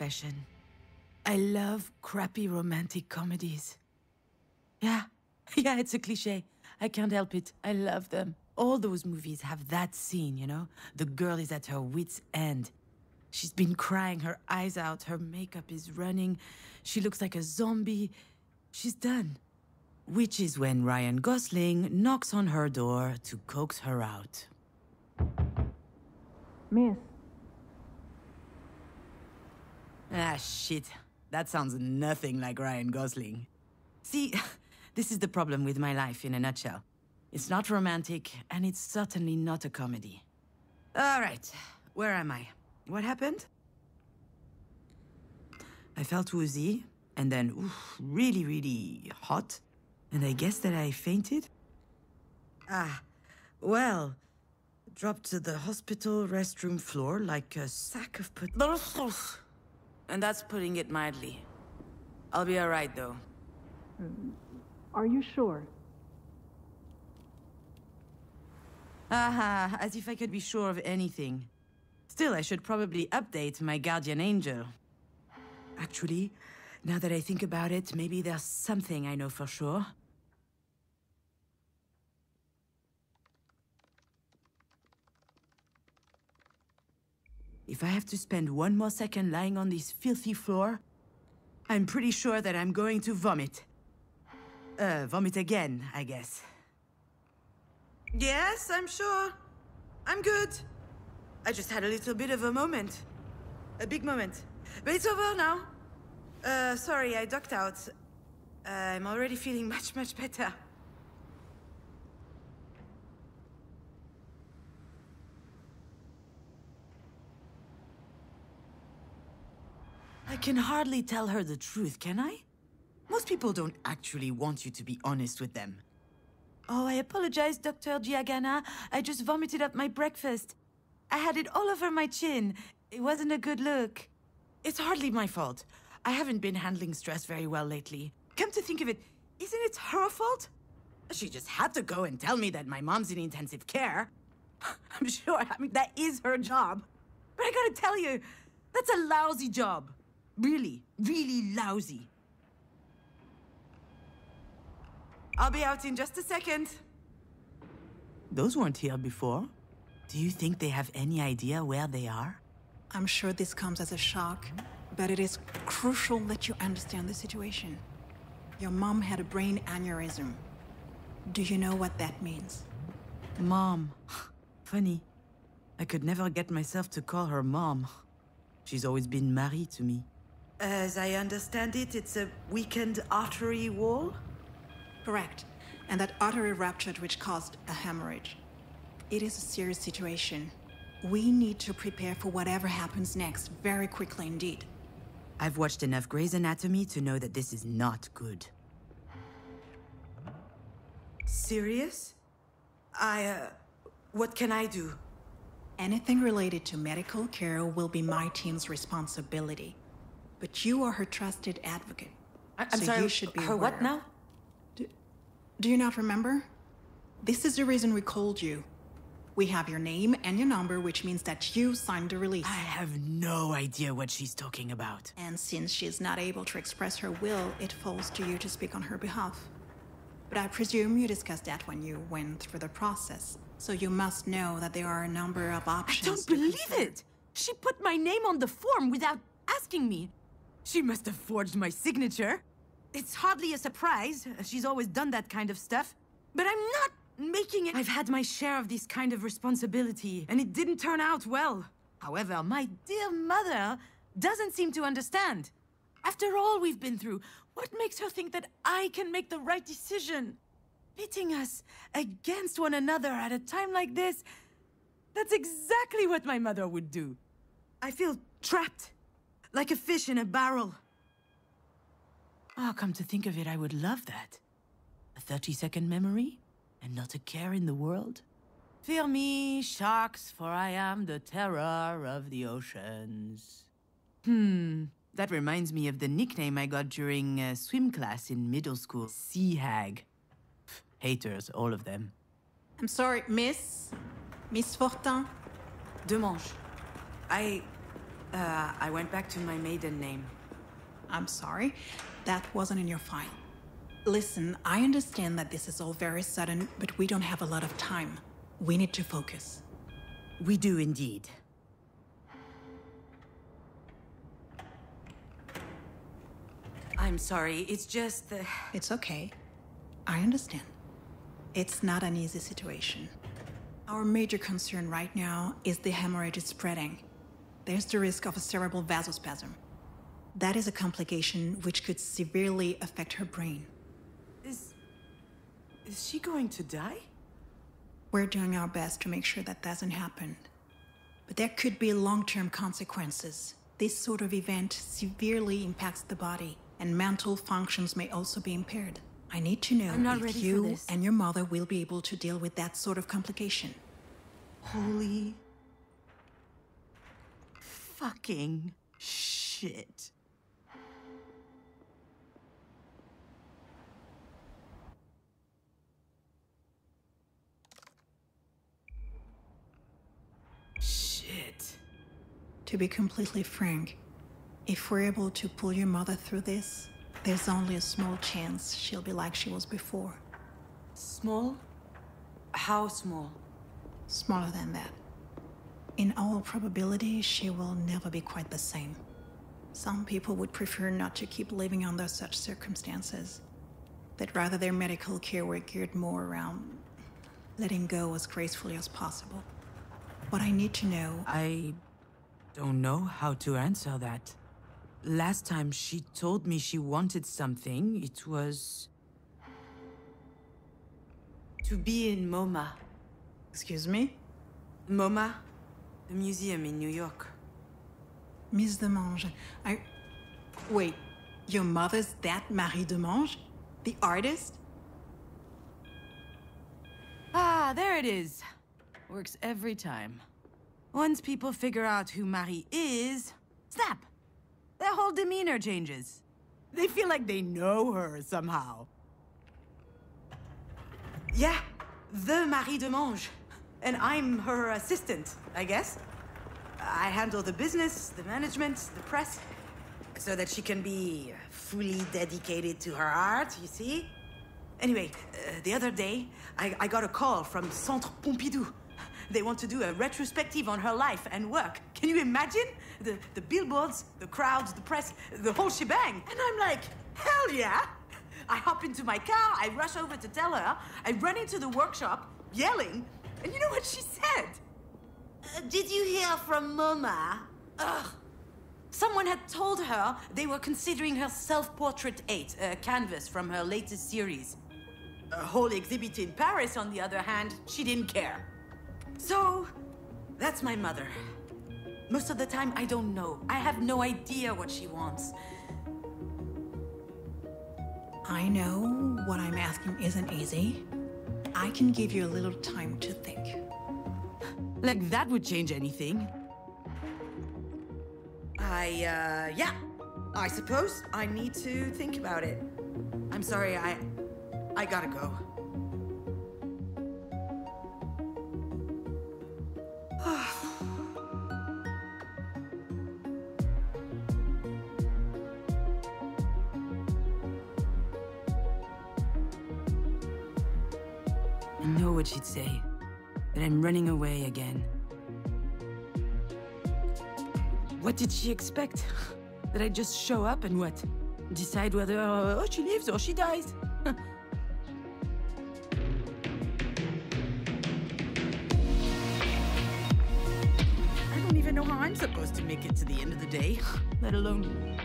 confession. I love crappy romantic comedies. Yeah, it's a cliché. I can't help it. I love them. All those movies have that scene, you know? The girl is at her wit's end. She's been crying her eyes out, her makeup is running, she looks like a zombie. She's done. Which is when Ryan Gosling knocks on her door to coax her out. Miss. Ah, shit. That sounds nothing like Ryan Gosling. See, this is the problem with my life in a nutshell. It's not romantic, and it's certainly not a comedy. All right, where am I? What happened? I felt woozy, and then really, really hot. And I guess that I fainted? Well, dropped to the hospital restroom floor like a sack of potatoes. And that's putting it mildly. I'll be all right, though. Are you sure? As if I could be sure of anything. Still, I should probably update my guardian angel. Actually, now that I think about it, maybe there's something I know for sure. If I have to spend one more second lying on this filthy floor, I'm pretty sure that I'm going to vomit. Vomit again, I guess. Yes, I'm sure. I'm good. I just had a little bit of a moment. A big moment. But it's over now. Sorry, I ducked out. I'm already feeling much, much better. I can hardly tell her the truth, can I? Most people don't actually want you to be honest with them. Oh, I apologize, Dr. Giagana. I just vomited up my breakfast. I had it all over my chin. It wasn't a good look. It's hardly my fault. I haven't been handling stress very well lately. Come to think of it, isn't it her fault? She just had to go and tell me that my mom's in intensive care. I'm sure, that is her job. But I gotta tell you, that's a lousy job. Really, really lousy. I'll be out in just a second. Those weren't here before. Do you think they have any idea where they are? I'm sure this comes as a shock, but it is crucial that you understand the situation. Your mom had a brain aneurysm. Do you know what that means? Mom. Funny. I could never get myself to call her mom. She's always been Marie to me. As I understand it, it's a weakened artery wall? Correct. And that artery ruptured, which caused a hemorrhage. It is a serious situation. We need to prepare for whatever happens next, very quickly indeed. I've watched enough Grey's Anatomy to know that this is not good. Serious? What can I do? Anything related to medical care will be my team's responsibility. But you are her trusted advocate. I'm sorry, you should be her aware. what now? Do you not remember? This is the reason we called you. We have your name and your number, which means that you signed the release. I have no idea what she's talking about. And since she's not able to express her will, it falls to you to speak on her behalf. But I presume you discussed that when you went through the process. So you must know that there are a number of options. I don't believe it! She put my name on the form without asking me. She must have forged my signature. It's hardly a surprise. She's always done that kind of stuff. But I'm not making it. I've had my share of this kind of responsibility, and it didn't turn out well. However, my dear mother doesn't seem to understand. After all we've been through, what makes her think that I can make the right decision? Pitting us against one another at a time like this, that's exactly what my mother would do. I feel trapped, like a fish in a barrel. Oh, come to think of it, I would love that. A 30-second memory, and not a care in the world. Fear me, sharks, for I am the terror of the oceans. That reminds me of the nickname I got during swim class in middle school. Sea hag. Haters, all of them. I'm sorry, Miss Fortin? Demange. I went back to my maiden name. I'm sorry, that wasn't in your file. Listen, I understand that this is all very sudden, but we don't have a lot of time. We need to focus. We do indeed. I'm sorry, it's just... It's okay. I understand. It's not an easy situation. Our major concern right now is the hemorrhage is spreading. There's the risk of a cerebral vasospasm. That is a complication which could severely affect her brain. Is she going to die? We're doing our best to make sure that doesn't happen. But there could be long-term consequences. This sort of event severely impacts the body, and mental functions may also be impaired. I need to know if you and your mother will be able to deal with that sort of complication. Holy fucking shit. Shit. To be completely frank, if we're able to pull your mother through this, there's only a small chance she'll be like she was before. Small? How small? Smaller than that. In all probability, she will never be quite the same. Some people would prefer not to keep living under such circumstances. That rather their medical care were geared more around letting go as gracefully as possible. What I need to know... I don't know how to answer that. Last time she told me she wanted something, it was... to be in MoMA. Excuse me? MoMA? The museum in New York. Miss Demange, Wait, your mother's that Marie Demange? The artist? Ah, there it is. Works every time. Once people figure out who Marie is, snap! Their whole demeanor changes. They feel like they know her somehow. Yeah, the Marie Demange. And I'm her assistant, I guess. I handle the business, the management, the press, so that she can be fully dedicated to her art, you see? Anyway, the other day, I got a call from Centre Pompidou. They want to do a retrospective on her life and work. Can you imagine? The billboards, the crowds, the press, the whole shebang. And I'm like, hell yeah! I hop into my car, I rush over to tell her, I run into the workshop, yelling, and you know what she said? Did you hear from Mama? Ugh. Someone had told her they were considering her self-portrait 8, a canvas from her latest series. A whole exhibit in Paris, on the other hand, she didn't care. So, that's my mother. Most of the time, I don't know. I have no idea what she wants. I know what I'm asking isn't easy. I can give you a little time to think. Like that would change anything. Yeah. I suppose I need to think about it. I'm sorry, I gotta go. I know what she'd say, that I'm running away again. What did she expect? That I just show up and what? Decide whether, she lives or she dies? I don't even know how I'm supposed to make it to the end of the day, let alone...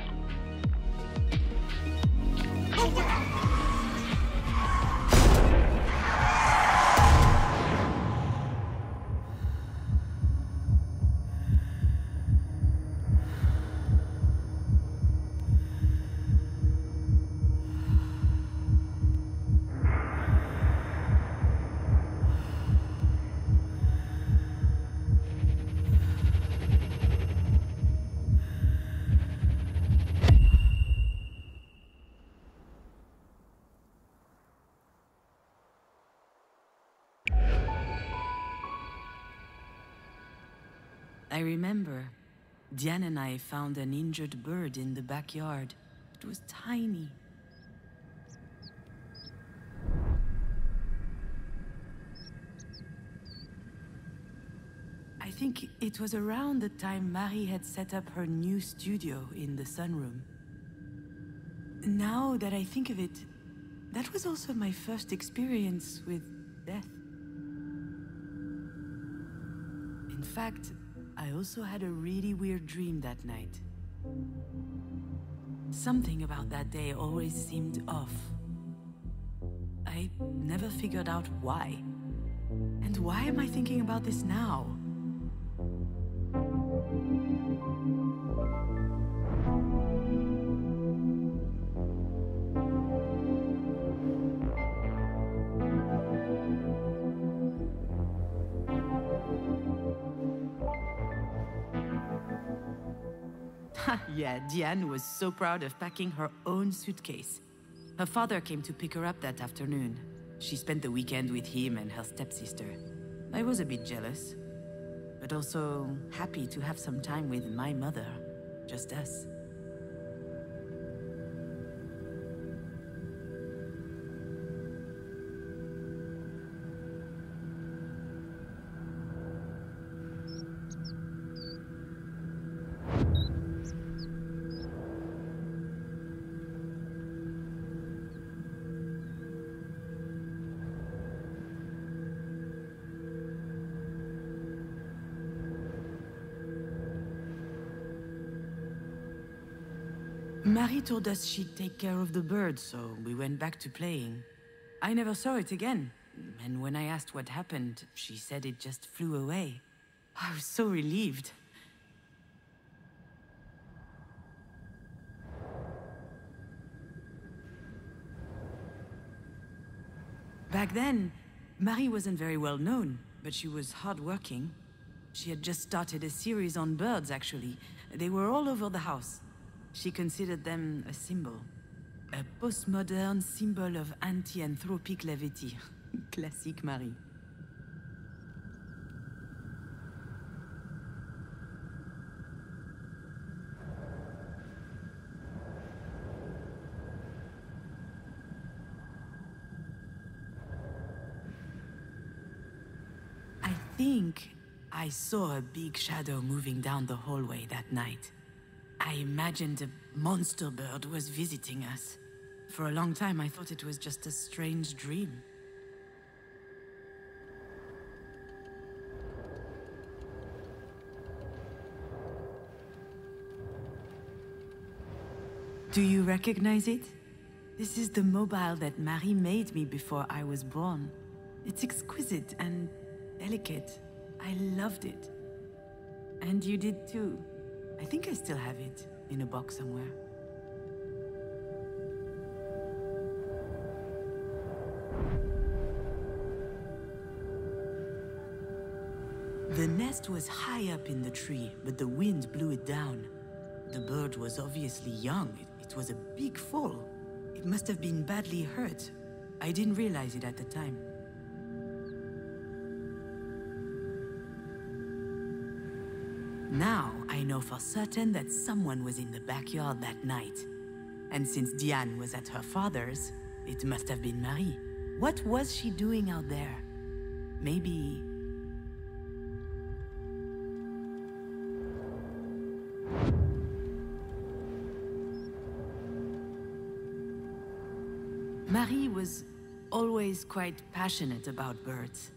I remember Diane and I found an injured bird in the backyard. It was tiny. I think it was around the time Marie had set up her new studio in the sunroom. Now that I think of it, that was also my first experience with death. In fact, I also had a really weird dream that night. Something about that day always seemed off. I never figured out why. And why am I thinking about this now? Yeah, Diane was so proud of packing her own suitcase. Her father came to pick her up that afternoon. She spent the weekend with him and her stepsister. I was a bit jealous, but also happy to have some time with my mother, just us. Marie told us she'd take care of the bird, so we went back to playing. I never saw it again, and when I asked what happened, she said it just flew away. I was so relieved. Back then, Marie wasn't very well known, but she was hardworking. She had just started a series on birds, actually. They were all over the house. She considered them a symbol. A postmodern symbol of anti-anthropic levity. Classique Marie. I think I saw a big shadow moving down the hallway that night. I imagined a monster bird was visiting us. For a long time, I thought it was just a strange dream. Do you recognize it? This is the mobile that Marie made me before I was born. It's exquisite and delicate. I loved it. And you did too. I think I still have it, in a box somewhere. The nest was high up in the tree, but the wind blew it down. The bird was obviously young. It was a big fall. It must have been badly hurt. I didn't realize it at the time. Now, I know for certain that someone was in the backyard that night. And since Diane was at her father's, it must have been Marie. What was she doing out there? Maybe... Marie was always quite passionate about birds.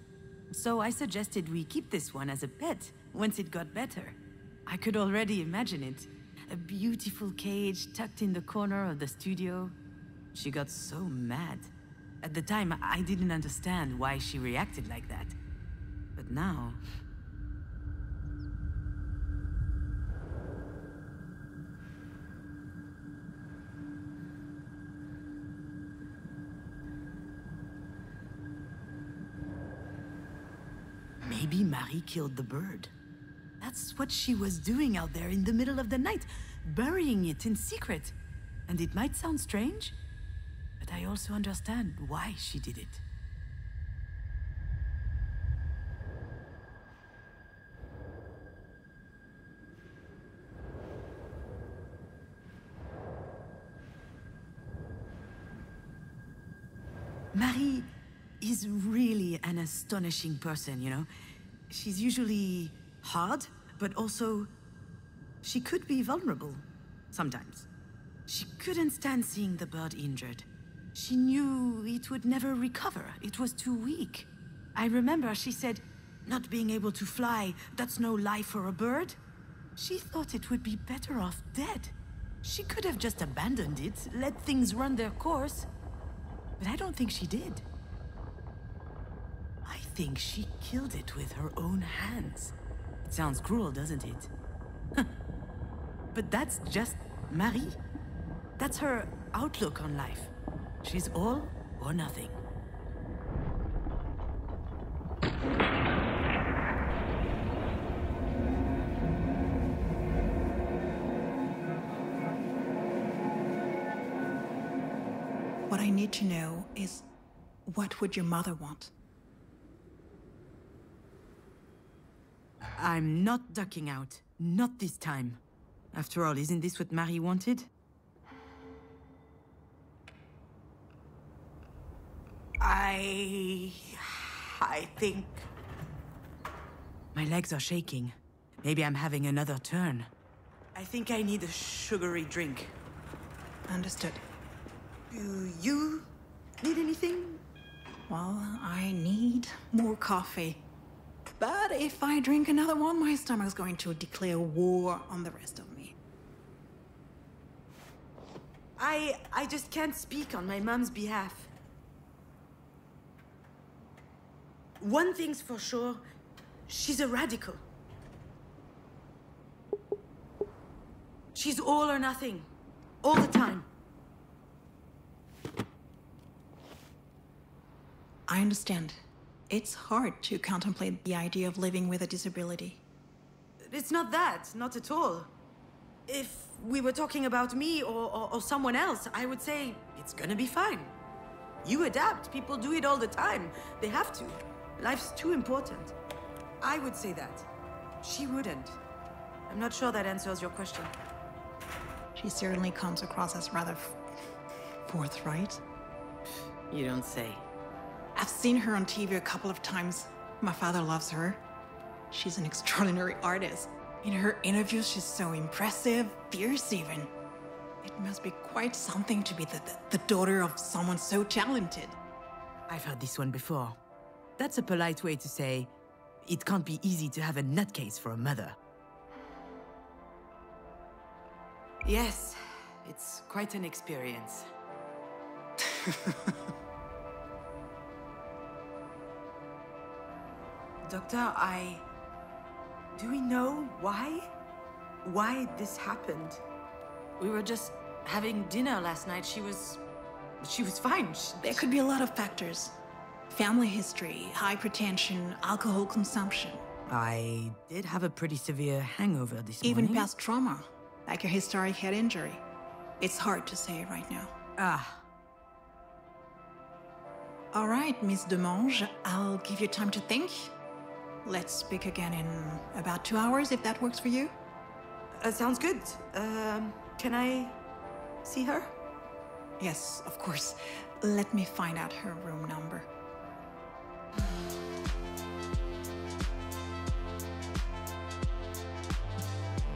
So I suggested we keep this one as a pet once it got better. I could already imagine it. A beautiful cage tucked in the corner of the studio. She got so mad. At the time, I didn't understand why she reacted like that. But now... maybe Marie killed the bird. That's what she was doing out there in the middle of the night, burying it in secret. And it might sound strange, but I also understand why she did it. Marie is really an astonishing person, you know? She's usually hard, but also she could be vulnerable sometimes. She couldn't stand seeing the bird injured. She knew it would never recover. It was too weak. I remember she said, not being able to fly, that's no life for a bird. She thought it would be better off dead. She could have just abandoned it, let things run their course. But I don't think she did. I think she killed it with her own hands. It sounds cruel, doesn't it? But that's just Marie. That's her outlook on life. She's all or nothing. What I need to know is, what would your mother want? I'm not ducking out. Not this time. After all, isn't this what Marie wanted? I think... My legs are shaking. Maybe I'm having another turn. I think I need a sugary drink. Understood. Do you need anything? Well, I need more coffee. But if I drink another one, my stomach's going to declare war on the rest of me. I just can't speak on my mom's behalf. One thing's for sure, she's a radical. She's all or nothing, all the time. I understand. It's hard to contemplate the idea of living with a disability. It's not that, not at all. If we were talking about me or someone else, I would say it's gonna be fine. You adapt, people do it all the time. They have to. Life's too important. I would say that. She wouldn't. I'm not sure that answers your question. She certainly comes across as rather forthright. You don't say. I've seen her on TV a couple of times. My father loves her. She's an extraordinary artist. In her interviews, she's so impressive, fierce even. It must be quite something to be the daughter of someone so talented. I've heard this one before. That's a polite way to say, it can't be easy to have a nutcase for a mother. Yes, it's quite an experience. Doctor, do we know why? Why this happened? We were just having dinner last night. She was fine. There could be a lot of factors. Family history, hypertension, alcohol consumption. I did have a pretty severe hangover this morning. Even past trauma, like a historic head injury. It's hard to say right now. Ah. All right, Miss Demange, I'll give you time to think. Let's speak again in about 2 hours, if that works for you. Sounds good. Can I see her? Yes, of course. Let me find out her room number.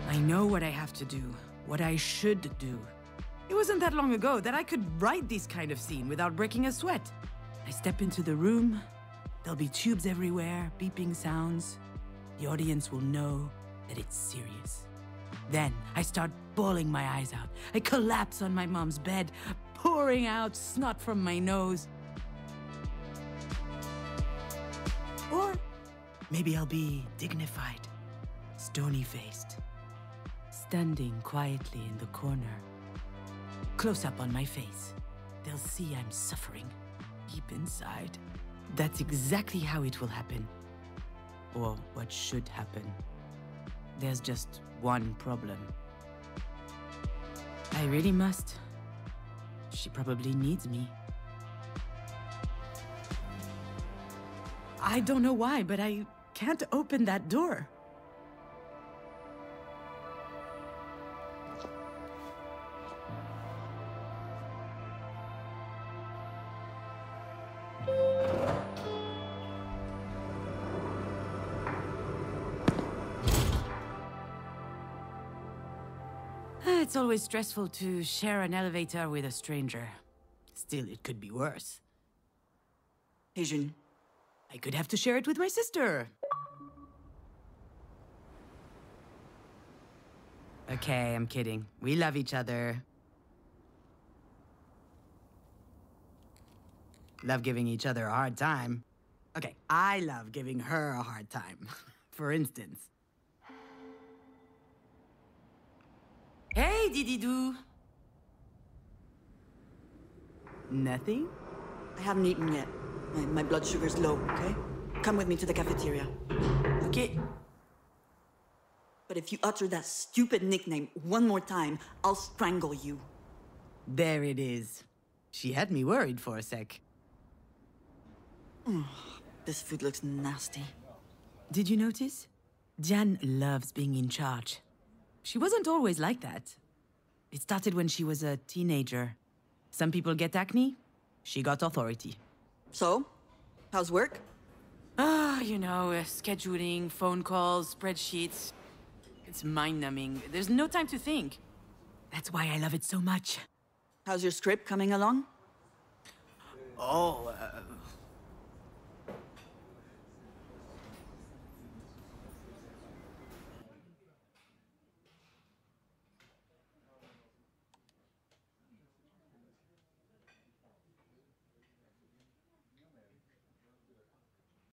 I know what I have to do, what I should do. It wasn't that long ago that I could write this kind of scene without breaking a sweat. I step into the room, there'll be tubes everywhere, beeping sounds. The audience will know that it's serious. Then I start bawling my eyes out. I collapse on my mom's bed, pouring out snot from my nose. Or maybe I'll be dignified, stony-faced, standing quietly in the corner. Close up on my face. They'll see I'm suffering, deep inside. That's exactly how it will happen. Or what should happen. There's just one problem. I really must. She probably needs me. I don't know why, but I can't open that door. It's always stressful to share an elevator with a stranger. Still, it could be worse. Hey, June. I could have to share it with my sister. Okay, I'm kidding. We love each other. Love giving each other a hard time. Okay, I love giving her a hard time. For instance. Hey, Didi-doo. Nothing? I haven't eaten yet. My blood sugar's low, okay? Come with me to the cafeteria. Okay. But if you utter that stupid nickname one more time, I'll strangle you. There it is. She had me worried for a sec. This food looks nasty. Did you notice? Jan loves being in charge. She wasn't always like that. It started when she was a teenager. Some people get acne. She got authority. So, how's work? You know, scheduling, phone calls, spreadsheets. It's mind-numbing. There's no time to think. That's why I love it so much. How's your script coming along? Oh,